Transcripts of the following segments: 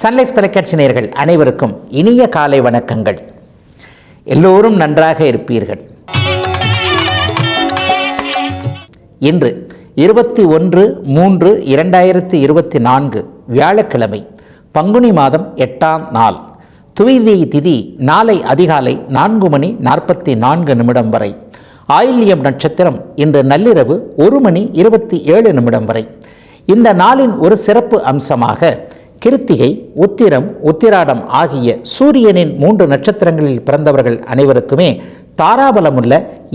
Sun Life தொலைக்காட்சி நேயர்கள் அனைவருக்கும் இனிய காலை வணக்கங்கள். எல்லோரும் நன்றாக இருப்பீர்கள். இன்று 21/3/2024 வியாழக்கிழமை, பங்குனி மாதம் 8ஆம் நாள். துவிதியை திதி நாளை அதிகாலை 4:44 வரை. ஆயில்யம் நட்சத்திரம் இன்று நள்ளிரவு 1:27 வரை. இந்த நாளின் ஒரு சிறப்பு அம்சமாக கிருத்திகை, உத்திரம், உத்திராடம் ஆகிய சூரியனின் 3 நட்சத்திரங்களில் பிறந்தவர்கள் அனைவருக்குமே தாராபலமுள்ள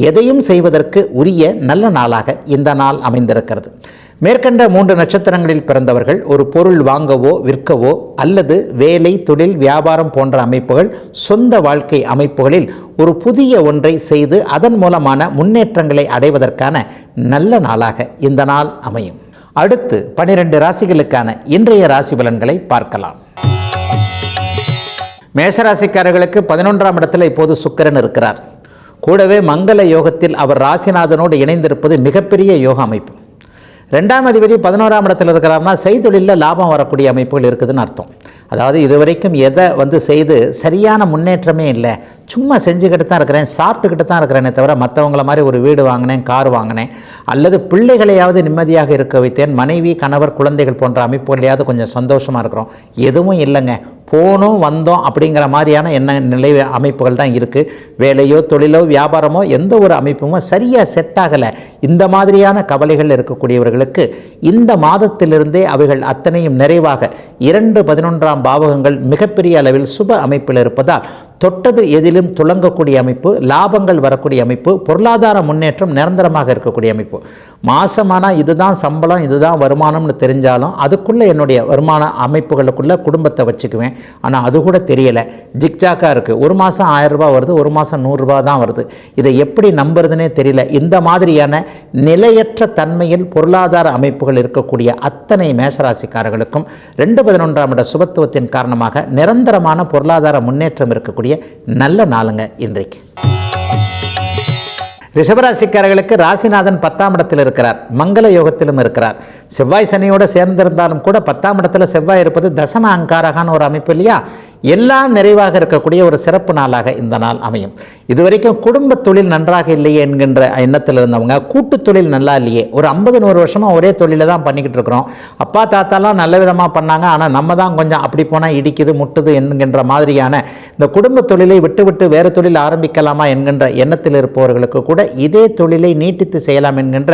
எதையும் செய்வதற்கு உரிய நல்ல நாளாக இந்த நாள் அமைந்திருக்கிறது. மேற்கண்ட 3 நட்சத்திரங்களில் பிறந்தவர்கள் ஒரு பொருள் வாங்கவோ விற்கவோ அல்லது வேலை, தொழில், வியாபாரம் போன்ற அமைப்புகள், சொந்த வாழ்க்கை அமைப்புகளில் ஒரு புதிய ஒன்றை செய்து அதன் மூலமான முன்னேற்றங்களை அடைவதற்கான நல்ல நாளாக இந்த நாள் அமையும். அடுத்து 12 ராசிகளுக்கான இன்றைய ராசி பலன்களை பார்க்கலாம். மேஷராசிக்காரர்களுக்கு 11ஆம் இடத்தில் இப்போது சுக்கிரன் இருக்கிறார். கூடவே மங்கள யோகத்தில் அவர் ராசிநாதனோடு இணைந்திருப்பது மிகப்பெரிய யோக அமைப்பு. 2ஆம் அதிபதி 11ஆம் இடத்தில் இருக்கிறார்னா செய்தொழிலில் லாபம் வரக்கூடிய அமைப்புகள் இருக்குதுன்னு அர்த்தம். அதாவது இதுவரைக்கும் எதை செய்து சரியான முன்னேற்றமே இல்லை, சும்மா செஞ்சுக்கிட்டு தான் இருக்கிறேன், சாப்பிட்டுக்கிட்டு தான் இருக்கிறேனே தவிர மற்றவங்கள மாதிரி ஒரு வீடு வாங்கினேன், கார் வாங்கினேன், அல்லது பிள்ளைகளையாவது நிம்மதியாக இருக்க வைத்தேன், மனைவி, கணவர், குழந்தைகள் போன்ற அமைப்புகளையாவது கொஞ்சம் சந்தோஷமாக இருக்கிறோம், எதுவும் இல்லைங்க, போனோம் வந்தோம் அப்படிங்கிற மாதிரியான நிலை அமைப்புகள் தான் இருக்குது. வேலையோ தொழிலோ வியாபாரமோ எந்த ஒரு அமைப்புமோ சரியாக செட் ஆகலை. இந்த மாதிரியான கவலைகள் இருக்கக்கூடியவர்களுக்கு இந்த மாதத்திலிருந்தே அவைகள் அத்தனையும் நிறைவாக 2-11ஆம் பாவகங்கள் மிகப்பெரிய அளவில் சுப அமைப்பில் இருப்பதால் தொட்டது எதிலும் துளங்கக்கூடிய அமைப்பு, லாபங்கள் வரக்கூடிய அமைப்பு, பொருளாதார முன்னேற்றம் நிரந்தரமாக இருக்கக்கூடிய அமைப்பு. மாதமானால் இதுதான் சம்பளம், இதுதான் வருமானம்னு தெரிஞ்சாலும் அதுக்குள்ளே என்னுடைய வருமான அமைப்புகளுக்குள்ளே குடும்பத்தை வச்சுக்குவேன். ஆனால் அது கூட தெரியலை, ஜிக்ஜாக்காக இருக்குது. ஒரு மாதம் 1000 ரூபா வருது, ஒரு மாதம் 100 ரூபா தான் வருது. இதை எப்படி நம்புறதுனே தெரியல. இந்த மாதிரியான நிலையற்ற தன்மையில் பொருளாதார அமைப்புகள் இருக்கக்கூடிய அத்தனை மேஷராசிக்காரர்களுக்கும் 2-11ஆம் இட சுபத்துவத்தின் காரணமாக நிரந்தரமான பொருளாதார முன்னேற்றம் இருக்கக்கூடிய நல்ல நாளுங்க இன்றைக்கு. ரிஷபராசிக்காரர்களுக்கு ராசிநாதன் 10ஆம் இடத்தில் இருக்கிறார், மங்கள யோகத்திலும் இருக்கிறார். செவ்வாய் சனியோடு சேர்ந்திருந்தாலும் கூட 10ஆம் இடத்துல செவ்வாய் இருப்பது தசம அங்காரகான ஒரு அமைப்பு இல்லையா? எல்லாம் நிறைவாக இருக்கக்கூடிய ஒரு சிறப்பு நாளாக இந்த நாள் அமையும். இதுவரைக்கும் குடும்ப தொழில் நன்றாக இல்லையே என்கின்ற எண்ணத்தில் இருந்தவங்க கூட்டு தொழில் நல்லா இல்லையே, ஒரு 50-100 வருஷமாக ஒரே தொழிலை தான் பண்ணிக்கிட்டு இருக்கிறோம், அப்பா தாத்தாலாம் நல்ல விதமாக பண்ணாங்க, ஆனால் நம்ம தான் கொஞ்சம் அப்படி போனால் இடிக்குது முட்டுது என்கின்ற மாதிரியான இந்த குடும்ப தொழிலை விட்டு வேறு தொழில் ஆரம்பிக்கலாமா என்கின்ற எண்ணத்தில் இருப்பவர்களுக்கு கூட இதே தொழிலை நீட்டித்து செய்யலாம் என்கின்ற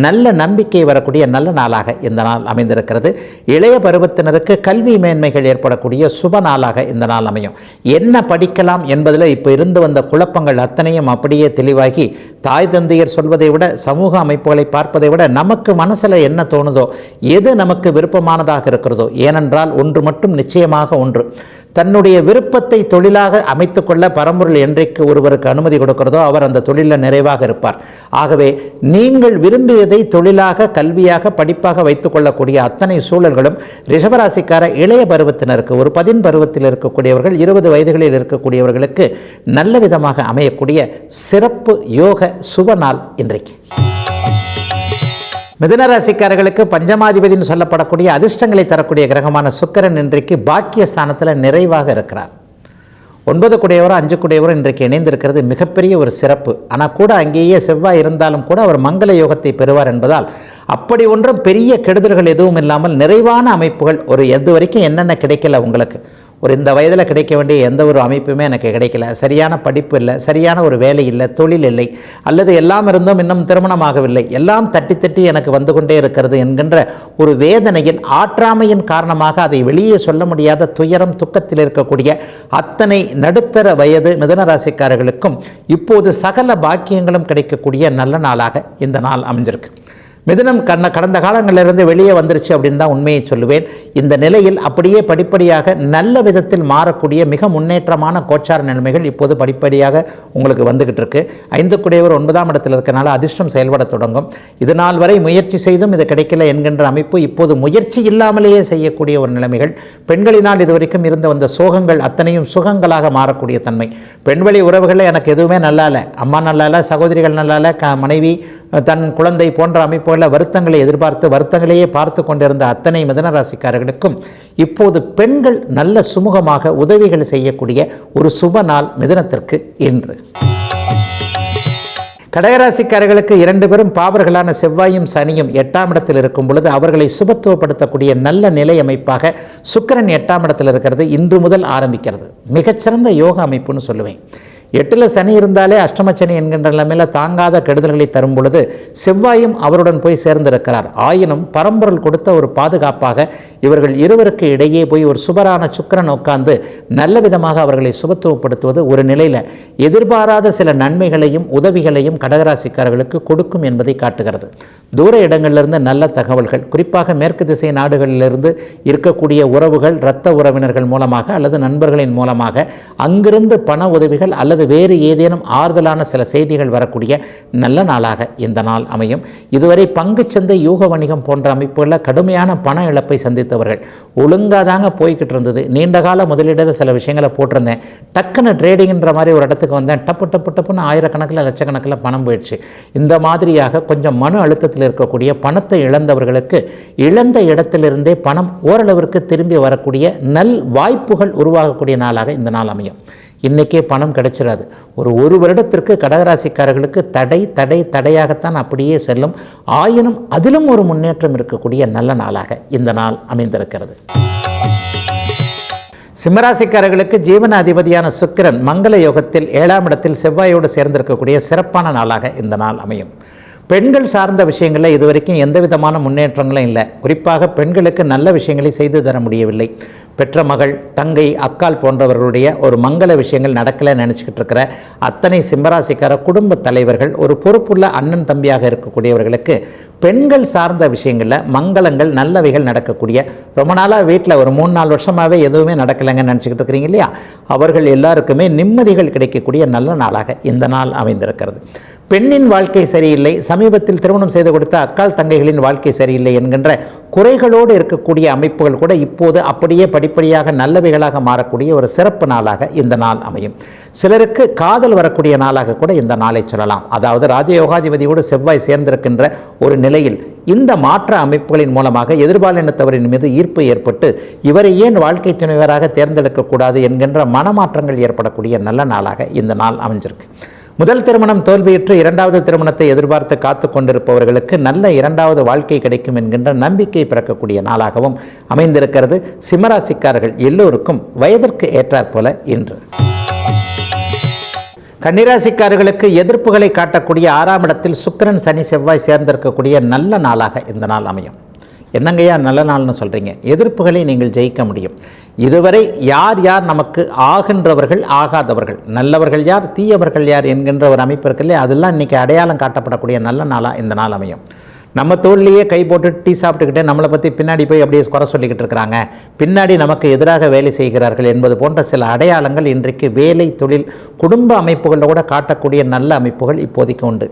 நல்ல நம்பிக்கை வரக்கூடிய நல்ல நாளாக இந்த நாள் அமைந்திருக்கிறது. இளைய பருவத்தினருக்கு கல்வி மேன்மைகள் ஏற்படக்கூடிய சுப நாளாக இந்த நாள் அமையும். என்ன படிக்கலாம் என்பதில் இப்போ இருந்து வந்த குழப்பங்கள் அத்தனையும் அப்படியே தெளிவாகி, தாய் தந்தையர் சொல்வதை விட, சமூக அமைப்புகளை பார்ப்பதை விட நமக்கு மனசில் என்ன தோணுதோ, எது நமக்கு விருப்பமானதாக இருக்கிறதோ, ஏனென்றால் ஒன்று மட்டும் நிச்சயமாக ஒன்று, தன்னுடைய விருப்பத்தை தொழிலாக அமைத்துக்கொள்ள பரம்பொருள் என்றைக்கு ஒருவருக்கு அனுமதி கொடுக்கிறதோ அவர் அந்த தொழிலில் நிறைவாக இருப்பார். ஆகவே நீங்கள் விரும்பியதை தொழிலாக, கல்வியாக, படிப்பாக வைத்துக் கொள்ளக்கூடிய அத்தனை சூழல்களும் ரிஷபராசிக்கார இளைய பருவத்தினருக்கு, ஒரு 10 பருவத்தில் இருக்கக்கூடியவர்கள், 20 வயதுகளில் இருக்கக்கூடியவர்களுக்கு நல்ல விதமாக அமையக்கூடிய சிறப்பு யோக சுப நாள் இன்றைக்கு. மிதுனராசிக்காரர்களுக்கு பஞ்சமாதிபதினு சொல்லப்படக்கூடிய அதிர்ஷ்டங்களை தரக்கூடிய கிரகமான சுக்கிரன் இன்றைக்கு பாக்கிய ஸ்தானத்தில் நிறைவாக இருக்கிறார். 9 கூடையவரும் 5 கூடையவரும் இன்றைக்கு இணைந்திருக்கிறது மிகப்பெரிய ஒரு சிறப்பு. ஆனால் கூட அங்கேயே செவ்வாய் இருந்தாலும் கூட அவர் மங்கள யோகத்தை பெறுவார் என்பதால் அப்படி ஒன்றும் பெரிய கெடுதல்கள் எதுவும் இல்லாமல் நிறைவான அமைப்புகள், ஒரு எது வரைக்கும் என்னென்ன கிடைக்கல உங்களுக்கு, ஒரு இந்த வயதில் கிடைக்க வேண்டிய எந்த ஒரு அமைப்புமே எனக்கு கிடைக்கல, சரியான படிப்பு இல்லை, சரியான ஒரு வேலை இல்லை, தொழில் இல்லை, அல்லது எல்லாம் இருந்தும் இன்னும் திருமணமாகவில்லை, எல்லாம் தட்டி எனக்கு வந்து கொண்டே இருக்கிறது என்கின்ற ஒரு வேதனையின் ஆற்றாமையின் காரணமாக அதை வெளியே சொல்ல முடியாத துயரம், துக்கத்தில் இருக்கக்கூடிய அத்தனை நடுத்தர வயது மிதுனராசிக்காரர்களுக்கும் இப்போது சகல பாக்கியங்களும் கிடைக்கக்கூடிய நல்ல நாளாக இந்த நாள் அமைஞ்சிருக்கு. மிதுனம் கடந்த காலங்களிலிருந்து வெளியே வந்துருச்சு அப்படின்னு தான் உண்மையை சொல்லுவேன். இந்த நிலையில் அப்படியே படிப்படியாக நல்ல விதத்தில் மாறக்கூடிய மிக முன்னேற்றமான கோச்சார நிலைமைகள் இப்போது படிப்படியாக உங்களுக்கு வந்துகிட்டு இருக்கு. 5 கூடையவர் 9ஆம் இடத்தில் இருக்கனால அதிர்ஷ்டம் செயல்பட தொடங்கும். இது நாள் வரை முயற்சி செய்தும் இது கிடைக்கல என்கின்ற அமைப்பு இப்போது முயற்சி இல்லாமலேயே செய்யக்கூடிய ஒரு நிலைமைகள். பெண்களினால் இதுவரைக்கும் இருந்து வந்த சோகங்கள் அத்தனையும் சுகங்களாக மாறக்கூடிய தன்மை. பெண்வழி உறவுகளில் எனக்கு எதுவுமே நல்லா இல்லை, அம்மா நல்லா இல்லை, சகோதரிகள் நல்லா இல்லை, மனைவி, தன் குழந்தை போன்ற அமைப்புகள் பொறுத்தவரை வருத்தங்களை எதிர்பார்த்து வருத்தங்களையே பார்த்து கொண்டிருந்த அத்தனை மிதுன ராசிக்காரர்களுக்கும் இப்போது பெண்கள் நல்ல சுமூகமாக உதவிகள் செய்யக்கூடிய ஒரு சுப நாள் மிதுனத்திற்கு இன்று. கடகராசிக்காரர்களுக்கு 2 பேரும் பாவர்களான செவ்வாயும் சனியும் 8ஆம் இடத்தில் இருக்கும் பொழுது அவர்களை சுபத்துவப்படுத்தக்கூடிய நல்ல நிலை அமைப்பாக சுக்கிரன் 8ஆம் இடத்தில் இருக்கிறது இன்று முதல் ஆரம்பிக்கிறது. மிகச்சிறந்த யோக அமைப்புன்னு சொல்லுவேன். 8ல் சனி இருந்தாலே அஷ்டமச்சனி என்கின்ற நிலைமையில் தாங்காத கெடுதல்களை தரும் பொழுது செவ்வாயும் அவருடன் போய் சேர்ந்திருக்கிறார். ஆயினும் பரம்பொருள் கொடுத்த ஒரு பாதுகாப்பாக இவர்கள் இருவருக்கு இடையே போய் ஒரு சுபரான சுக்கிரன் உட்கார்ந்து நல்ல விதமாக அவர்களை சுபத்துவப்படுத்துவது ஒரு நிலையில் எதிர்பாராத சில நன்மைகளையும் உதவிகளையும் கடகராசிக்காரர்களுக்கு கொடுக்கும் என்பதை காட்டுகிறது. தூர இடங்களிலிருந்து நல்ல தகவல்கள், குறிப்பாக மேற்கு திசை நாடுகளிலிருந்து இருக்கக்கூடிய உறவுகள், இரத்த உறவினர்கள் மூலமாக அல்லது நண்பர்களின் மூலமாக அங்கிருந்து பண உதவிகள் அல்லது வேறு ஏதேனும் ஆறுதலான சில செய்திகள் வரக்கூடிய நல்ல நாளாக இந்த நாள் அமையும். இதுவரை பங்குச்சந்தை, யூக வணிகம் போன்ற அமைப்புகளில் கடுமையான பண இழப்பை சந்தித்தவர்கள் ஒழுங்காக தாங்க போய்கிட்டு இருந்தது. நீண்டகால முதலீடு சில விஷயங்களை போட்டிருந்தேன், டக்குன்னு ட்ரேடிங்கிற மாதிரி ஒரு இடத்துக்கு வந்தேன், டப்புன்னு ஆயிரக்கணக்கில் லட்சக்கணக்கில் பணம் போயிடுச்சு. இந்த மாதிரியாக கொஞ்சம் மன அழுத்தத்தில் இருக்கக்கூடிய பணத்தை இழந்தவர்களுக்கு இழந்த இடத்திலிருந்தே பணம் ஓரளவிற்கு திரும்பி வரக்கூடிய நல் வாய்ப்புகள் உருவாகக்கூடிய நாளாக இந்த நாள் அமையும். இன்றைக்கே பணம் கிடைச்சிடாது. ஒரு வருடத்திற்கு கடகராசிக்காரர்களுக்கு தடையாகத்தான் அப்படியே செல்லும். ஆயினும் அதிலும் ஒரு முன்னேற்றம் இருக்கக்கூடிய நல்ல நாளாக இந்த நாள் அமைந்திருக்கிறது. சிம்மராசிக்காரர்களுக்கு ஜீவன அதிபதியான சுக்கிரன் மங்கள யோகத்தில் 7ஆம் இடத்தில் செவ்வாயோடு சேர்ந்திருக்கக்கூடிய சிறப்பான நாளாக இந்த நாள் அமையும். பெண்கள் சார்ந்த விஷயங்களில் இதுவரைக்கும் எந்த விதமான முன்னேற்றங்களும் இல்லை. குறிப்பாக பெண்களுக்கு நல்ல விஷயங்களை செய்து தர முடியவில்லை. பெற்ற மகள், தங்கை, அக்கால் போன்றவர்களுடைய ஒரு மங்கள விஷயங்கள் நடக்கலைன்னு நினச்சிக்கிட்டு இருக்கிற அத்தனை சிம்மராசிக்கார குடும்ப தலைவர்கள், ஒரு பொறுப்புள்ள அண்ணன் தம்பியாக இருக்கக்கூடியவர்களுக்கு பெண்கள் சார்ந்த விஷயங்களில் மங்களங்கள் நல்லவைகள் நடக்கக்கூடிய, ரொம்ப நாளாக வீட்டில் ஒரு 3-4 வருஷமாகவே எதுவுமே நடக்கலைங்கன்னு நினச்சிக்கிட்டு இருக்கிறீங்க இல்லையா, அவர்கள் எல்லாருக்குமே நிம்மதிகள் கிடைக்கக்கூடிய நல்ல நாளாக இந்த நாள் அமைந்திருக்கிறது. பெண்ணின் வாழ்க்கை சரியில்லை, சமீபத்தில் திருமணம் செய்து கொடுத்த அக்கால் தங்கைகளின் வாழ்க்கை சரியில்லை என்கின்ற குறைகளோடு இருக்கக்கூடிய அமைப்புகள் கூட இப்போது அப்படியே படிப்படியாக நல்லவைகளாக மாறக்கூடிய ஒரு சிறப்பு நாளாக இந்த நாள் அமையும். சிலருக்கு காதல் வரக்கூடிய நாளாக கூட இந்த நாளை சொல்லலாம். அதாவது ராஜயோகாதிபதியோடு செவ்வாய் சேர்ந்திருக்கின்ற ஒரு நிலையில் இந்த மாற்ற அமைப்புகளின் மூலமாக எதிர்பாலினத்தவரின் மீது ஈர்ப்பு ஏற்பட்டு இவரை ஏன் வாழ்க்கை துணைவராக தேர்ந்தெடுக்கக்கூடாது என்கின்ற மனமாற்றங்கள் ஏற்படக்கூடிய நல்ல நாளாக இந்த நாள் அமைஞ்சிருக்கு. முதல் திருமணம் தோல்வியுற்று 2வது திருமணத்தை எதிர்பார்த்து காத்து கொண்டிருப்பவர்களுக்கு நல்ல 2வது வாழ்க்கை கிடைக்கும் என்கின்ற நம்பிக்கை பிறக்கக்கூடிய நாளாகவும் அமைந்திருக்கிறது. சிம்மராசிக்காரர்கள் எல்லோருக்கும் வயதிற்கு ஏற்றாற்போல இன்று. கன்னிராசிக்காரர்களுக்கு எதிர்ப்புகளை காட்டக்கூடிய 6ஆம் இடத்தில் சுக்கிரன், சனி, செவ்வாய் சேர்ந்திருக்கக்கூடிய நல்ல நாளாக இந்த நாள் அமையும். என்னங்கய்யா நல்ல நாள்னு சொல்கிறீங்க? எதிர்ப்புகளை நீங்கள் ஜெயிக்க முடியும். இதுவரை யார் யார் நமக்கு ஆகின்றவர்கள், ஆகாதவர்கள், நல்லவர்கள் யார், தீயவர்கள் யார் என்கின்ற ஒரு அமைப்பு இருக்குல்லையே, அதெல்லாம் இன்றைக்கி அடையாளம் காட்டப்படக்கூடிய நல்ல நாளாக இந்த நாள் அமையும். நம்ம தோல்லையே கை போட்டு டீ சாப்பிட்டுக்கிட்டே நம்மளை பற்றி பின்னாடி போய் அப்படியே குறை சொல்லிக்கிட்டு இருக்கிறாங்க, பின்னாடி நமக்கு எதிராக வேலை செய்கிறார்கள் என்பது போன்ற சில அடையாளங்கள் இன்றைக்கு வேலை, தொழில், குடும்ப அமைப்புகளில் கூட காட்டக்கூடிய நல்ல அமைப்புகள் இப்போதைக்கு உண்டு.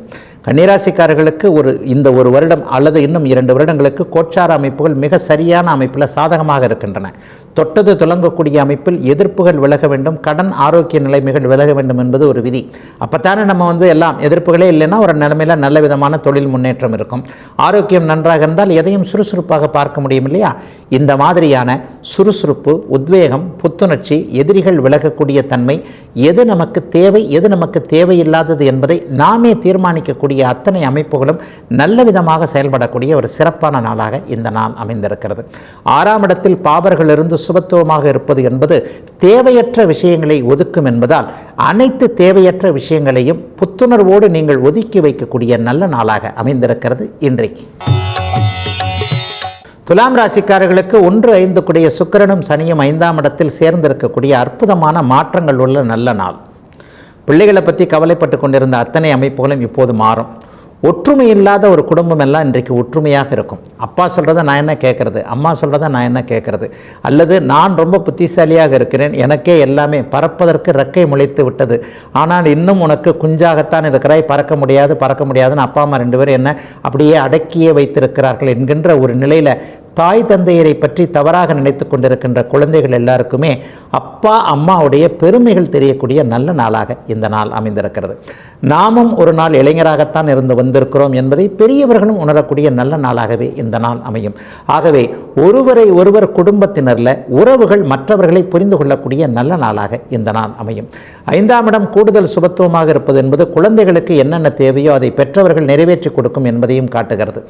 கன்னிராசிக்காரர்களுக்கு இந்த ஒரு வருடம் அல்லது இன்னும் 2 வருடங்களுக்கு கோச்சார அமைப்புகள் மிக சரியான அமைப்பில் சாதகமாக இருக்கின்றன. தொட்டது துலங்கக்கூடிய அமைப்பில் எதிர்ப்புகள் விலக வேண்டும், கடன் ஆரோக்கிய நிலைமைகள் விலக வேண்டும் என்பது ஒரு விதி. அப்போத்தானே நம்ம எல்லாம் எதிர்ப்புகளே இல்லைன்னா ஒரு நிலைமையில் நல்ல விதமான தொழில் முன்னேற்றம் இருக்கும். ஆரோக்கியம் நன்றாக இருந்தால் எதையும் சுறுசுறுப்பாக பார்க்க முடியும் இல்லையா? இந்த மாதிரியான சுறுசுறுப்பு, உத்வேகம், புத்துணர்ச்சி, எதிரிகள் விலகக்கூடிய தன்மை, எது நமக்கு தேவை, எது நமக்கு தேவையில்லாதது என்பதை நாமே தீர்மானிக்கக்கூடிய அத்தனை அமைப்புகளும் நல்ல விதமாக செயல்படக்கூடிய ஒரு சிறப்பான நாளாக இந்த நாள் அமைந்திருக்கிறது. 6ஆம் இடத்தில் பாவர்கள் இருந்து சுபத்துவமாக இருப்பது என்பது தேவையற்ற விஷயங்களை ஒதுக்கும் என்பதால் அனைத்து தேவையற்ற விஷயங்களையும் புத்துணர்வோடு நீங்கள் ஒதுக்கி வைக்கக்கூடிய நல்ல நாளாக அமைந்திருக்கிறது இன்றைக்கு. துலாம் ராசிக்காரர்களுக்கு 1-5 கூடிய சுக்கிரனும் சனியும் 5ஆம் இடத்தில் சேர்ந்திருக்கக்கூடிய அற்புதமான மாற்றங்கள் உள்ள நல்ல நாள். பிள்ளைகளை பற்றி கவலைப்பட்டு கொண்டிருந்த அத்தனை அமைப்புகளும் இப்போது மாறும். ஒற்றுமை இல்லாத ஒரு குடும்பம் எல்லாம் இன்றைக்கு ஒற்றுமையாக இருக்கும். அப்பா சொல்கிறத நான் என்ன கேட்குறது, அம்மா சொல்கிறத நான் என்ன கேட்குறது, அல்லது நான் ரொம்ப புத்திசாலியாக இருக்கிறேன், எனக்கே எல்லாமே, பறப்பதற்கு ரெக்கை முளைத்து விட்டது, ஆனால் இன்னும் உனக்கு குஞ்சாகத்தான் இருக்கிறாய், பறக்க முடியாதுன்னு அப்பா அம்மா 2 பேரும் என்ன அப்படியே அடக்கியே வைத்திருக்கிறார்கள் என்கின்ற ஒரு நிலையில் தாய் தந்தையரை பற்றி தவறாக நினைத்து கொண்டிருக்கின்ற குழந்தைகள் எல்லாருக்குமே அப்பா அம்மாவுடைய பெருமைகள் தெரியக்கூடிய நல்ல நாளாக இந்த நாள் அமைந்திருக்கிறது. நாமும் ஒரு நாள் இளைஞராகத்தான் இருந்து வந்திருக்கிறோம் என்பதை பெரியவர்களும் உணரக்கூடிய நல்ல நாளாகவே இந்த நாள் அமையும். ஆகவே ஒருவரை ஒருவர் குடும்பத்தினரில் உறவுகள் மற்றவர்களை புரிந்து கொள்ளக்கூடிய நல்ல நாளாக இந்த நாள் அமையும். 5ஆம் இடம் கூடுதல் சுபத்துவமாக இருப்பது என்பது குழந்தைகளுக்கு என்னென்ன தேவையோ அதை பெற்றவர்கள் நிறைவேற்றி கொடுக்கும் என்பதையும் காட்டுகிறது.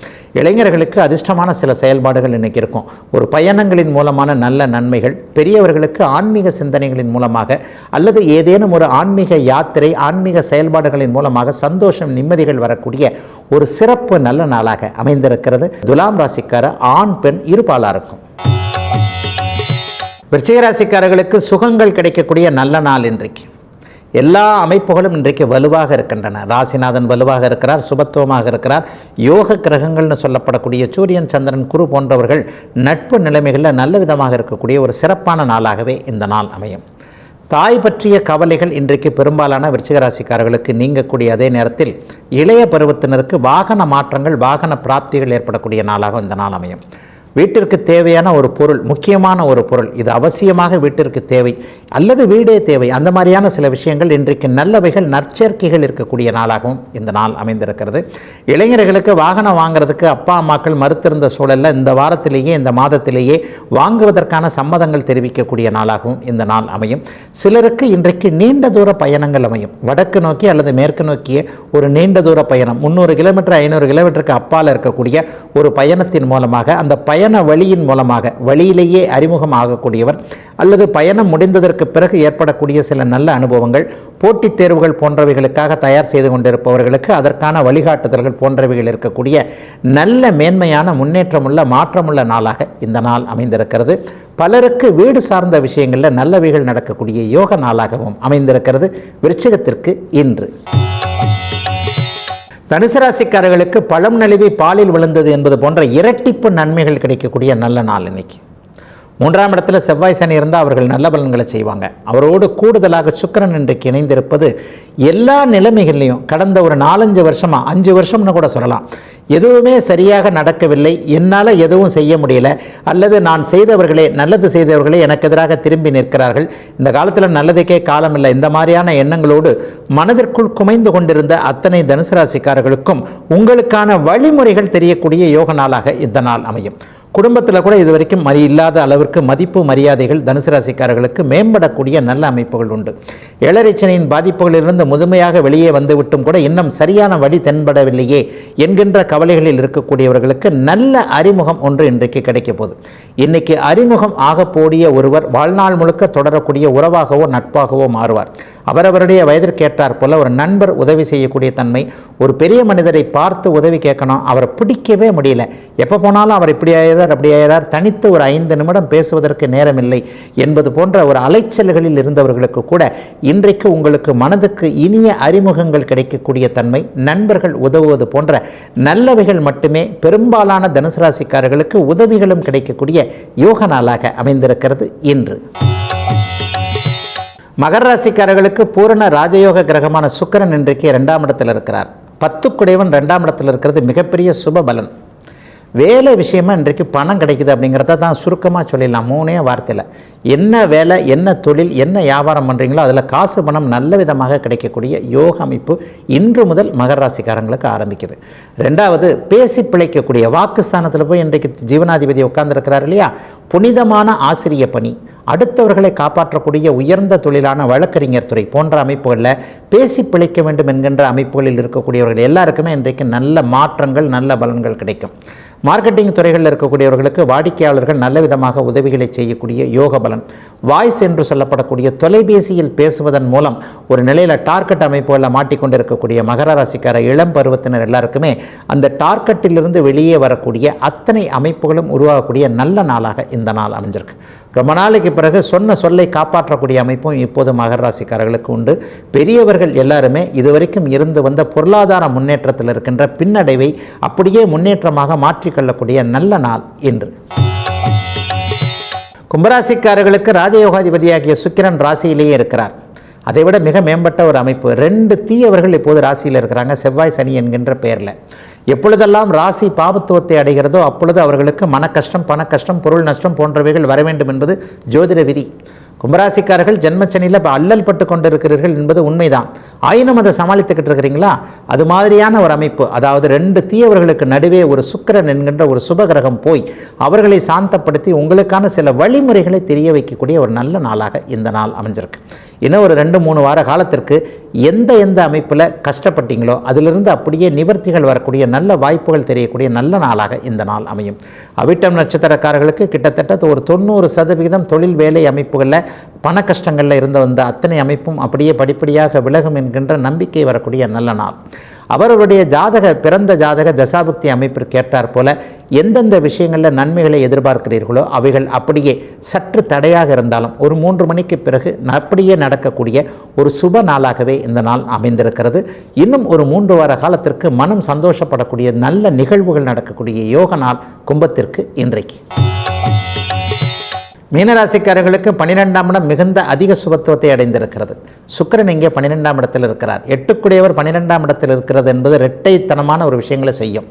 இளைஞர்களுக்கு அதிர்ஷ்டமான சில செயல்பாடுகள் இன்னைக்கு இருக்கும். ஒரு பயணங்களின் மூலமான நல்ல நன்மைகள், பெரியவர்களுக்கு ஆன்மீக சிந்தனைகளின் மூலமாக அல்லது ஏதேனும் ஒரு ஆன்மீக யாத்திரை, ஆன்மீக செயல்பாடுகளின் மூலமாக சந்தோஷம், நிம்மதிகள் வரக்கூடிய ஒரு சிறப்பு நல்ல நாளாக அமைந்திருக்கிறது. துலாம் ராசிக்கார ஆண் பெண் இருபாலாருக்கும். விருச்சிக ராசிக்காரர்களுக்கு சுகங்கள் கிடைக்கக்கூடிய நல்ல நாள் இன்றைக்கு. எல்லா அமைப்புகளும் இன்றைக்கு வலுவாக இருக்கின்றன. ராசிநாதன் வலுவாக இருக்கிறார், சுபத்துவமாக இருக்கிறார். யோக கிரகங்கள்னு சொல்லப்படக்கூடிய சூரியன், சந்திரன், குரு போன்றவர்கள் நட்பு நிலைமைகளில் நல்ல விதமாக இருக்கக்கூடிய ஒரு சிறப்பான நாளாகவே இந்த நாள் அமையும். தாய் பற்றிய கவலைகள் இன்றைக்கு பெரும்பாலான விருச்சிக ராசிக்காரர்களுக்கு நீங்கக்கூடிய அதே நேரத்தில் இளைய பருவத்தினருக்கு வாகன மாற்றங்கள், வாகன பிராப்திகள் ஏற்படக்கூடிய நாளாக இந்த நாள் அமையும். வீட்டிற்கு தேவையான ஒரு பொருள், முக்கியமான ஒரு பொருள், இது அவசியமாக வீட்டிற்கு தேவை அல்லது வீடே தேவை, அந்த மாதிரியான சில விஷயங்கள் இன்றைக்கு நல்லவைகள், நற்சேர்க்கைகள் இருக்கக்கூடிய நாளாகவும் இந்த நாள் அமைந்திருக்கிறது. இளைஞர்களுக்கு வாகனம் வாங்குறதுக்கு அப்பா அம்மாக்கள் மறுத்திருந்த சூழலில் இந்த வாரத்திலேயே, இந்த மாதத்திலேயே வாங்குவதற்கான சம்மதங்கள் தெரிவிக்கக்கூடிய நாளாகவும் இந்த நாள் அமையும். சிலருக்கு இன்றைக்கு நீண்ட தூர பயணங்கள் அமையும். வடக்கு நோக்கி அல்லது மேற்கு நோக்கிய ஒரு நீண்ட தூர பயணம், 300 கிலோமீட்டர் 500 கிலோமீட்டருக்கு அப்பால் இருக்கக்கூடிய ஒரு பயணத்தின் மூலமாக, அந்த பயண வழியின் மூலமாக வழியிலேயே அறிமுகம் ஆகக்கூடியவர் அல்லது பயணம் முடிந்ததற்கு பிறகு ஏற்படக்கூடிய சில நல்ல அனுபவங்கள், போட்டித் தேர்வுகள் போன்றவைகளுக்காக தயார் செய்து கொண்டிருப்பவர்களுக்கு அதற்கான வழிகாட்டுதல்கள் போன்றவைகள் இருக்கக்கூடிய நல்ல மேன்மையான முன்னேற்றமுள்ள மாற்றமுள்ள நாளாக இந்த நாள் அமைந்திருக்கிறது. பலருக்கு வீடு சார்ந்த விஷயங்களில் நல்லவைகள் நடக்கக்கூடிய யோக நாளாகவும் அமைந்திருக்கிறது விருச்சிகத்திற்கு இன்று. தனுசு ராசிக்காரர்களுக்கு பழம் நழுவி பாலில் விழுந்தது என்பது போன்ற இரட்டிப்பு நன்மைகள் கிடைக்கக்கூடிய நல்ல நாள் இன்னைக்கு. 3ஆம் இடத்துல செவ்வாய் சனி இருந்தால் அவர்கள் நல்ல பலன்களை செய்வாங்க. அவரோடு கூடுதலாக சுக்கிரன் இன்றைக்கு இணைந்திருப்பது எல்லா நிலைமைகள்லையும் கடந்த ஒரு 4-5 வருஷமாக, 5 வருஷம்னு கூட சொல்லலாம், எதுவுமே சரியாக நடக்கவில்லை, என்னால் எதுவும் செய்ய முடியல, அல்லது நான் செய்தவர்களே, நல்லது செய்தவர்களே எனக்கு எதிராக திரும்பி நிற்கிறார்கள், இந்த காலத்தில் நல்லதுக்கே காலம் இல்லை, இந்த மாதிரியான எண்ணங்களோடு மனதிற்குள் குமைந்து கொண்டிருந்த அத்தனை தனுசு ராசிக்காரர்களுக்கும் உங்களுக்கான வழிமுறைகள் தெரியக்கூடிய யோக நாளாக இந்த நாள் அமையும். குடும்பத்தில் கூட இதுவரைக்கும் இல்லாத அளவிற்கு மதிப்பு மரியாதைகள் தனுசு ராசிக்காரர்களுக்கு மேம்படக்கூடிய நல்ல அமைப்புகள் உண்டு. ஏழரைச்சனையின் பாதிப்புகளிலிருந்து முழுமையாக வெளியே வந்துவிட்டும் கூட இன்னும் சரியான வழி தென்படவில்லையே என்கின்ற கவலைகளில் இருக்கக்கூடியவர்களுக்கு நல்ல அறிமுகம் ஒன்று இன்றைக்கு கிடைக்க போகுது. இன்னைக்கு அறிமுகம் ஆகக்கூடிய ஒருவர் வாழ்நாள் முழுக்க தொடரக்கூடிய உறவாகவோ நட்பாகவோ மாறுவார். அவரவருடைய வயதிற்கேற்றார் போல ஒரு நண்பர் உதவி செய்யக்கூடிய தன்மை, ஒரு பெரிய மனிதரை பார்த்து உதவி கேட்கணும், அவரை பிடிக்கவே முடியல, எப்போ போனாலும் அவர் இப்படி ஆயிறார் அப்படி ஆயிறார், தனித்து ஒரு 5 நிமிடம் பேசுவதற்கு நேரமில்லை என்பது போன்ற ஒரு அலைச்சல்களில் இருந்தவர்களுக்கு கூட இன்றைக்கு உங்களுக்கு மனதுக்கு இனிய அறிமுகங்கள் கிடைக்கக்கூடிய தன்மை, நண்பர்கள் உதவுவது போன்ற நல்லவைகள் மட்டுமே பெரும்பாலான தனுசு ராசிக்காரர்களுக்கு உதவிகளும் கிடைக்கக்கூடிய யோக நாளாக அமைந்திருக்கிறது இன்று. மகர ராசிக்காரர்களுக்கு பூரண ராஜயோக கிரகமான சுக்கிரன் இன்றைக்கு 2ஆம் இடத்தில் இருக்கிறார். 10 குடைவன் 2ஆம் இடத்தில் இருக்கிறது மிகப்பெரிய சுப பலன். வேலை விஷயமாக இன்றைக்கு பணம் கிடைக்குது அப்படிங்கிறத தான் சுருக்கமாக சொல்லிடலாம் 3 வார்த்தையில். என்ன வேலை, என்ன தொழில், என்ன வியாபாரம் பண்ணுறீங்களோ அதில் காசு பணம் நல்ல விதமாக கிடைக்கக்கூடிய யோக அமைப்பு இன்று முதல் மகர ராசிக்காரங்களுக்கு ஆரம்பிக்குது. 2வது, பேசி பிழைக்கக்கூடிய வாக்குஸ்தானத்தில் போய் இன்றைக்கு ஜீவனாதிபதி உட்கார்ந்துருக்கிறார் இல்லையா, புனிதமான ஆசிரிய பணி, அடுத்தவர்களை காப்பாற்றக்கூடிய உயர்ந்த தொழிலான வழக்கறிஞர் துறை போன்ற அமைப்புகளில் பேசி பிழைக்க வேண்டும் என்கின்ற அமைப்புகளில் இருக்கக்கூடியவர்கள் எல்லாருக்குமே இன்றைக்கு நல்ல மாற்றங்கள், நல்ல பலன்கள் கிடைக்கும். மார்க்கெட்டிங் துறைகளில் இருக்கக்கூடியவர்களுக்கு வாடிக்கையாளர்கள் நல்ல விதமாக உதவிகளை செய்யக்கூடிய யோக பலன். வாய்ஸ் என்று சொல்லப்படக்கூடிய தொலைபேசியில் பேசுவதன் மூலம் ஒரு நிலையில் டார்கெட் அமைப்புகளில் மாட்டிக்கொண்டிருக்கக்கூடிய மகர ராசிக்கார இளம் பருவத்தினர் எல்லாருக்குமே அந்த டார்கெட்டிலிருந்து வெளியே வரக்கூடிய அத்தனை அமைப்புகளும் உருவாகக்கூடிய நல்ல நாளாக இந்த நாள் அமைஞ்சிருக்கு. ரொம்ப நாளைக்கு பிறகு சொன்ன சொல்லை காப்பாற்றக்கூடிய அமைப்பும் இப்போது மகர ராசிக்காரர்களுக்கு உண்டு. பெரியவர்கள் எல்லாருமே இதுவரைக்கும் இருந்து வந்த பொருளாதார முன்னேற்றத்தில் இருக்கின்ற பின்னடைவை அப்படியே முன்னேற்றமாக மாற்றிக்கொள்ளக்கூடிய நல்ல நாள் இன்று. கும்பராசிக்காரர்களுக்கு ராஜயோகாதிபதியாகிய சுக்கிரன் ராசியிலேயே இருக்கிறார். அதைவிட மிக மேம்பட்ட ஒரு அமைப்பு, 2 தீயவர்கள் இப்போது ராசியில் இருக்கிறாங்க, செவ்வாய் சனி என்கின்ற பெயரில். எப்பொழுதெல்லாம் ராசி பாபத்துவத்தை அடைகிறதோ அப்பொழுது அவர்களுக்கு மன கஷ்டம், பண கஷ்டம், பொருள் நஷ்டம் போன்றவைகள் வர வேண்டும் என்பது ஜோதிட விதி. கும்பராசிக்காரர்கள் ஜென்மச்சனியில் இப்போ அல்லல் பட்டு கொண்டிருக்கிறீர்கள் என்பது உண்மைதான். ஆயினும் அதை சமாளித்துக்கிட்டு இருக்கிறீங்களா? அது மாதிரியான ஒரு அமைப்பு, அதாவது 2 தீயவர்களுக்கு நடுவே ஒரு சுக்கிரன் என்கின்ற ஒரு சுபகிரகம் போய் அவர்களை சாந்தப்படுத்தி உங்களுக்கான சில வழிமுறைகளை தெரிய வைக்கக்கூடிய ஒரு நல்ல நாளாக இந்த நாள் அமைஞ்சிருக்கு. இன்னும் ஒரு 2-3 வார காலத்திற்கு எந்த அமைப்பில் கஷ்டப்பட்டீங்களோ அதிலிருந்து அப்படியே நிவர்த்திகள் வரக்கூடிய நல்ல வாய்ப்புகள் தெரியக்கூடிய நல்ல நாளாக இந்த நாள் அமையும். அவிட்டம் நட்சத்திரக்காரர்களுக்கு கிட்டத்தட்ட ஒரு 90% தொழில் வேலை அமைப்புகளில் பண கஷ்டங்களில் இருந்து வந்த அத்தனை அமைப்பும் அப்படியே படிப்படியாக விலகும் என்கின்ற நம்பிக்கை வரக்கூடிய நல்ல நாள். அவர்களுடைய பிறந்த ஜாதக தசாபுக்தி அமைப்பிற்கு ஏற்றாற் போல எந்தெந்த விஷயங்களில் நன்மைகளை எதிர்பார்க்கிறீர்களோ அவைகள் அப்படியே சற்று தடையாக இருந்தாலும் ஒரு 3 மணிக்கு பிறகு அப்படியே நடக்கக்கூடிய ஒரு சுப நாளாகவே இந்த நாள் அமைந்திருக்கிறது. இன்னும் ஒரு 3 வார காலத்திற்கு மனம் சந்தோஷப்படக்கூடிய நல்ல நிகழ்வுகள் நடக்கக்கூடிய யோக நாள் கும்பத்திற்கு இன்றைக்கு. மீனராசிக்காரர்களுக்கு 12ஆம் இடம் மிகுந்த அதிக சுபத்துவத்தை அடைந்திருக்கிறது. சுக்கிரன் இங்கே 12ஆம் இடத்தில் இருக்கிறார். 8க்குடையவர் 12ஆம் இடத்தில் இருக்கிறது என்பது இரட்டைத்தனமான ஒரு விஷயங்களை செய்யும்.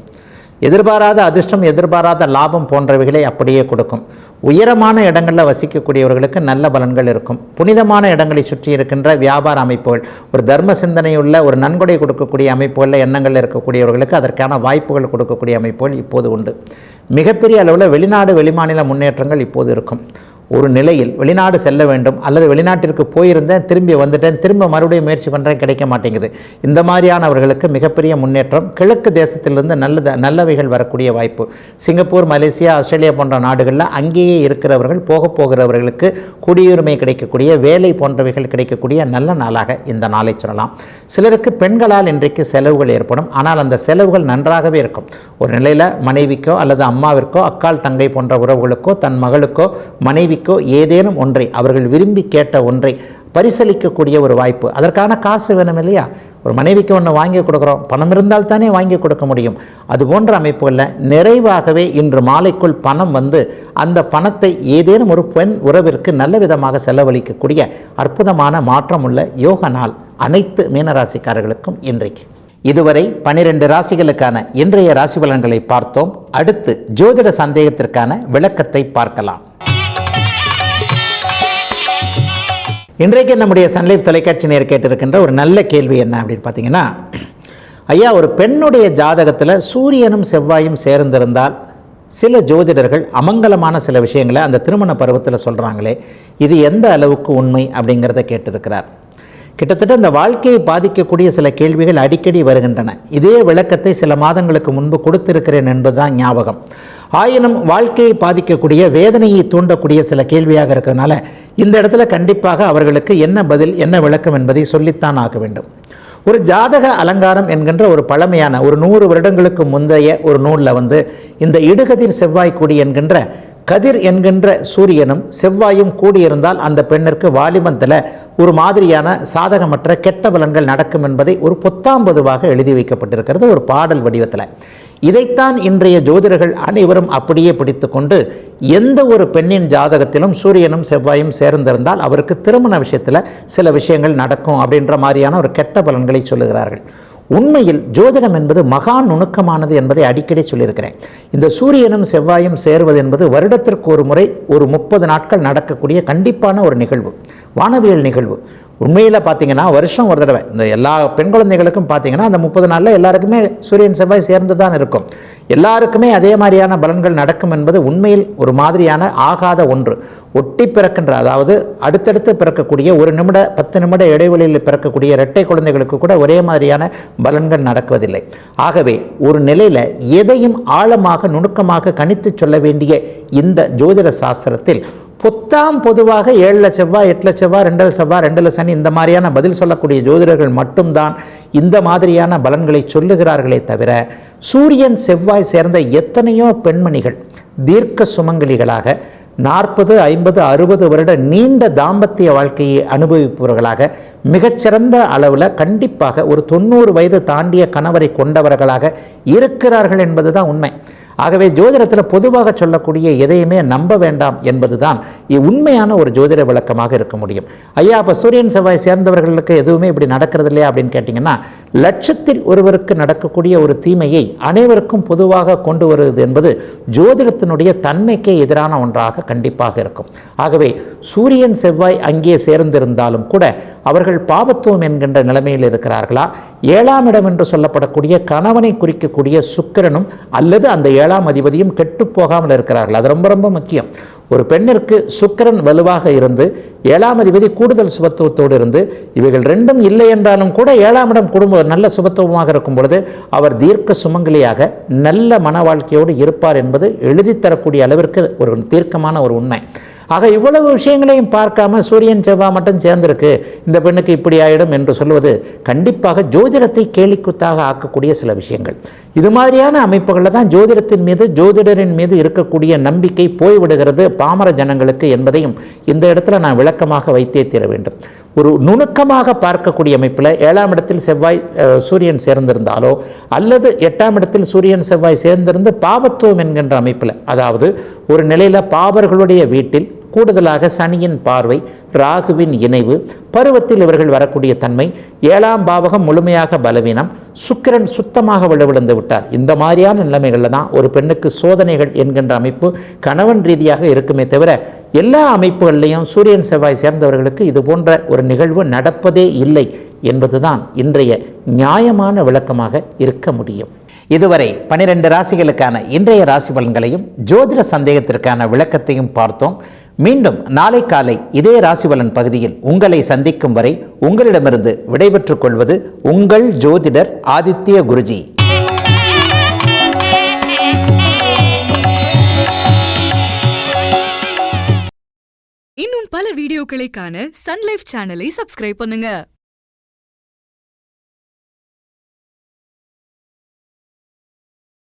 எதிர்பாராத அதிர்ஷ்டம், எதிர்பாராத லாபம் போன்றவைகளை அப்படியே கொடுக்கும். உயரமான இடங்களில் வசிக்கக்கூடியவர்களுக்கு நல்ல பலன்கள் இருக்கும். புனிதமான இடங்களை சுற்றி இருக்கின்ற வியாபார அமைப்புகள், ஒரு தர்ம சிந்தனையுள்ள ஒரு நன்கொடை கொடுக்கக்கூடிய அமைப்புகளில் எண்ணங்கள் இருக்கக்கூடியவர்களுக்கு அதற்கான வாய்ப்புகள் கொடுக்கக்கூடிய அமைப்புகள் இப்போது உண்டு. மிகப்பெரிய அளவில் வெளிநாடு வெளிமாநில முன்னேற்றங்கள் இப்போது இருக்கும். ஒரு நிலையில் வெளிநாடு செல்ல வேண்டும் அல்லது வெளிநாட்டிற்கு போயிருந்தேன் திரும்பி வந்துட்டேன், திரும்ப மறுபடியும் முயற்சி பண்ணுறேன், கிடைக்க மாட்டேங்குது, இந்த மாதிரியானவர்களுக்கு மிகப்பெரிய முன்னேற்றம். கிழக்கு தேசத்திலிருந்து நல்லவைகள் வரக்கூடிய வாய்ப்பு. சிங்கப்பூர், மலேசியா, ஆஸ்திரேலியா போன்ற நாடுகளில் அங்கேயே இருக்கிறவர்கள் போகிறவர்களுக்கு குடியுரிமை கிடைக்கக்கூடிய, வேலை போன்றவைகள் கிடைக்கக்கூடிய நல்ல நாளாக இந்த நாளை சொல்லலாம். சிலருக்கு பெண்களால் இன்றைக்கு செலவுகள் ஏற்படும். ஆனால் அந்த செலவுகள் நன்றாகவே இருக்கும். ஒரு நிலையில் மனைவிக்கோ அல்லது அம்மாவிற்கோ, அக்கால் தங்கை போன்ற உறவுகளுக்கோ, தன் மகளுக்கோ, மனைவிக்கோ ஏதேனும் ஒன்றை, அவர்கள் விரும்பி கேட்ட ஒன்றை பரிசளிக்கக்கூடிய ஒரு வாய்ப்பு. அதற்கான காசு வேணும் இல்லையா? ஒரு மனைவிக்கு ஒன்று வாங்கி கொடுக்குறோம், பணம் இருந்தால் தானே வாங்கி கொடுக்க முடியும். அது போன்ற அமைப்புகளில் நிறைவாகவே இன்று மாலைக்குள் பணம் வந்து அந்த பணத்தை ஏதேனும் ஒரு பெண் உறவிற்கு நல்ல விதமாக செலவழிக்கக்கூடிய அற்புதமான மாற்றமுள்ள யோக நாள் அனைத்து மீனராசிக்காரர்களுக்கும் இன்றைக்கு. இதுவரை 12 ராசிகளுக்கான இன்றைய ராசி பலன்களை பார்த்தோம். அடுத்து ஜோதிட சந்தேகத்திற்கான விளக்கத்தை பார்க்கலாம். இன்றைக்கு நம்முடைய சன்லைஃப் தொலைக்காட்சி நேர் கேட்டிருக்கின்ற ஒரு நல்ல கேள்வி என்ன அப்படின்னு பார்த்தீங்கன்னா, ஐயா, ஒரு பெண்ணுடைய ஜாதகத்தில் சூரியனும் செவ்வாயும் சேர்ந்திருந்தால் சில ஜோதிடர்கள் அமங்கலமான சில விஷயங்களை அந்த திருமண பருவத்தில் சொல்கிறாங்களே, இது எந்த அளவுக்கு உண்மை அப்படிங்கிறத கேட்டிருக்கிறார். கிட்டத்தட்ட இந்த வாழ்க்கையை பாதிக்கக்கூடிய சில கேள்விகள் அடிக்கடி வருகின்றன. இதே விளக்கத்தை சில மாதங்களுக்கு முன்பு கொடுத்திருக்கிறேன் என்பதுதான் ஞாபகம். ஆயினும் வாழ்க்கையை பாதிக்கக்கூடிய, வேதனையை தூண்டக்கூடிய சில கேள்வியாக இருக்கிறதுனால இந்த இடத்துல கண்டிப்பாக அவர்களுக்கு என்ன பதில், என்ன விளக்கம் என்பதை சொல்லித்தான் ஆக வேண்டும். ஒரு ஜாதக அலங்காரம் என்கின்ற ஒரு பழமையான ஒரு 100 வருடங்களுக்கு முந்தைய ஒரு நூலில் இந்த இடுகதிர் செவ்வாய் கூடி என்கின்ற கதிர் என்கின்ற சூரியனும் செவ்வாயும் கூடியிருந்தால் அந்த பெண்ணிற்கு வாலிபத்தில் ஒரு மாதிரியான சாதகமற்ற கெட்ட பலன்கள் நடக்கும் என்பதை ஒரு பொத்தாம்பதுவாக எழுதி வைக்கப்பட்டிருக்கிறது ஒரு பாடல் வடிவத்தில். இதைத்தான் இன்றைய ஜோதிடர்கள் அனைவரும் அப்படியே பிடித்து கொண்டு எந்த ஒரு பெண்ணின் ஜாதகத்திலும் சூரியனும் செவ்வாயும் சேர்ந்திருந்தால் அவருக்கு திருமண விஷயத்தில் சில விஷயங்கள் நடக்கும் அப்படின்ற மாதிரியான ஒரு கெட்ட பலன்களை சொல்லுகிறார்கள். உண்மையில் ஜோதிடம் என்பது மகா நுணுக்கமானது என்பதை அடிக்கடி சொல்லியிருக்கிறேன். இந்த சூரியனும் செவ்வாயும் சேருவது என்பது வருடத்திற்கு ஒரு முறை ஒரு 30 நாட்கள் நடக்கக்கூடிய கண்டிப்பான ஒரு நிகழ்வு, வானவியல் நிகழ்வு. உண்மையில் பார்த்தீங்கன்னா வருஷம் ஒரு தடவை இந்த எல்லா பெண் குழந்தைகளுக்கும் பார்த்தீங்கன்னா அந்த 30 நாளில் எல்லாருக்குமே சூரியன் செவ்வாய் சேர்ந்து தான் இருக்கும். எல்லாருக்குமே அதே மாதிரியான பலன்கள் நடக்கும் என்பது உண்மையில் ஒரு மாதிரியான ஆகாத ஒன்று. ஒட்டி பிறக்கின்ற, அதாவது அடுத்தடுத்து பிறக்கக்கூடிய 1 நிமிட 10 நிமிட இடைவெளியில் பிறக்கக்கூடிய இரட்டை குழந்தைகளுக்கு கூட ஒரே மாதிரியான பலன்கள் நடக்குவதில்லை. ஆகவே ஒரு நிலையில் எதையும் ஆழமாக நுணுக்கமாக கணித்து சொல்ல வேண்டிய இந்த ஜோதிட சாஸ்திரத்தில் பொதுவாக 7 செவ்வாய் 8 செவ்வாய் 2 செவ்வாய் 2 சனி இந்த மாதிரியான பதில் சொல்லக்கூடிய ஜோதிடர்கள் மட்டும்தான் இந்த மாதிரியான பலன்களை சொல்லுகிறார்களே தவிர, சூரியன் செவ்வாய் சேர்ந்த எத்தனையோ பெண்மணிகள் தீர்க்க சுமங்கலிகளாக 40, 50, 60 வருட நீண்ட தாம்பத்திய வாழ்க்கையை அனுபவிப்பவர்களாக மிகச்சிறந்த அளவில் கண்டிப்பாக ஒரு 90 வயது தாண்டிய கணவரை கொண்டவர்களாக இருக்கிறார்கள் என்பதுதான் உண்மை. ஆகவே ஜோதிடத்தில் பொதுவாக சொல்லக்கூடிய எதையுமே நம்ப வேண்டாம் என்பதுதான் உண்மையான ஒரு ஜோதிட விளக்கமாக இருக்க முடியும். ஐயா, அப்போ சூரியன் செவ்வாய் சேர்ந்தவர்களுக்கு எதுவுமே இப்படி நடக்கிறது இல்லையா அப்படின்னு கேட்டிங்கன்னா, லட்சத்தில் ஒருவருக்கு நடக்கக்கூடிய ஒரு தீமையை அனைவருக்கும் பொதுவாக கொண்டு வருவது என்பது ஜோதிடத்தினுடைய தன்மைக்கே எதிரான ஒன்றாக கண்டிப்பாக இருக்கும். ஆகவே சூரியன் செவ்வாய் அங்கே சேர்ந்திருந்தாலும் கூட அவர்கள் பாபத்துவம் என்கின்ற நிலைமையில் இருக்கிறார்களா, 7ஆம் இடம் என்று சொல்லப்படக்கூடிய கணவனை குறிக்கக்கூடிய சுக்கிரனும் அல்லது அந்த 7ஆம் அதிபதியும் கெட்டு போகாமல் இருக்கிறார்கள். அது ரொம்ப ரொம்ப முக்கியம். ஒரு பெண்ணிற்கு சுக்கிரன் வலுவாக இருந்து 7ஆம் அதிபதி கூடுதல் சுபத்துவத்தோடு இருந்து இவைகள் ரெண்டும் இல்லை என்றாலும் கூட 7ஆம் இடம் குடும்பம் நல்ல சுபத்துவமாக இருக்கும் பொழுது அவர் தீர்க்க சுமங்கலியாக நல்ல மன வாழ்க்கையோடு இருப்பார் என்பது எழுதித்தரக்கூடிய அளவிற்கு ஒரு தீர்க்கமான ஒரு உண்மை. ஆக இவ்வளவு விஷயங்களையும் பார்க்காம சூரியன் செவ்வாய் மட்டும் சேர்ந்திருக்கு, இந்த பெண்ணுக்கு இப்படி ஆயிடும் என்று சொல்வது கண்டிப்பாக ஜோதிடத்தை கேலிக்குத்தாக ஆக்கக்கூடிய சில விஷயங்கள். இது மாதிரியான அமைப்புகளில் தான் ஜோதிடத்தின் மீது ஜோதிடரின் மீது இருக்கக்கூடிய நம்பிக்கை போய்விடுகிறது பாமர ஜனங்களுக்கு என்பதையும் இந்த இடத்துல நான் விளக்கமாக வைத்தே தீர வேண்டும். ஒரு நுணுக்கமாக பார்க்கக்கூடிய அமைப்பில் 7ஆம் இடத்தில் செவ்வாய் சூரியன் சேர்ந்திருந்தாலோ அல்லது 8ஆம் இடத்தில் சூரியன் செவ்வாய் சேர்ந்திருந்து பாபத்துவம் என்கின்ற அமைப்பில், அதாவது ஒரு நிலையில் பாபர்களுடைய வீட்டில் கூடுதலாக சனியின் பார்வை, ராகுவின் இணைவு, பருவத்தில் இவர்கள் வரக்கூடிய தன்மை, 7ஆம் பாவகம் முழுமையாக பலவீனம், சுக்கிரன் சுத்தமாக விழுந்து விட்டார். இந்த மாதிரியான நிலைமைகளில் தான் ஒரு பெண்ணுக்கு சோதனைகள் என்கின்ற அமைப்பு கணவன் ரீதியாக இருக்குமே தவிர எல்லா அமைப்புகளிலையும் சூரியன் செவ்வாய் சேர்ந்தவர்களுக்கு இது போன்ற ஒரு நிகழ்வு நடப்பதே இல்லை என்பதுதான் இன்றைய நியாயமான விளக்கமாக இருக்க முடியும். இதுவரை 12 ராசிகளுக்கான இன்றைய ராசி பலன்களையும் ஜோதிட சந்தேகத்திற்கான விளக்கத்தையும் பார்த்தோம். மீண்டும் நாளை காலை இதே ராசிபலன் பகுதியில் உங்களை சந்திக்கும் வரை உங்களிடமிருந்து விடைபெற்றுக் கொள்வது உங்கள் ஜோதிடர் ஆதித்ய குருஜி. இன்னும் பல வீடியோக்களை காண சன் லைஃப் சேனலை சப்ஸ்கிரைப் பண்ணுங்க.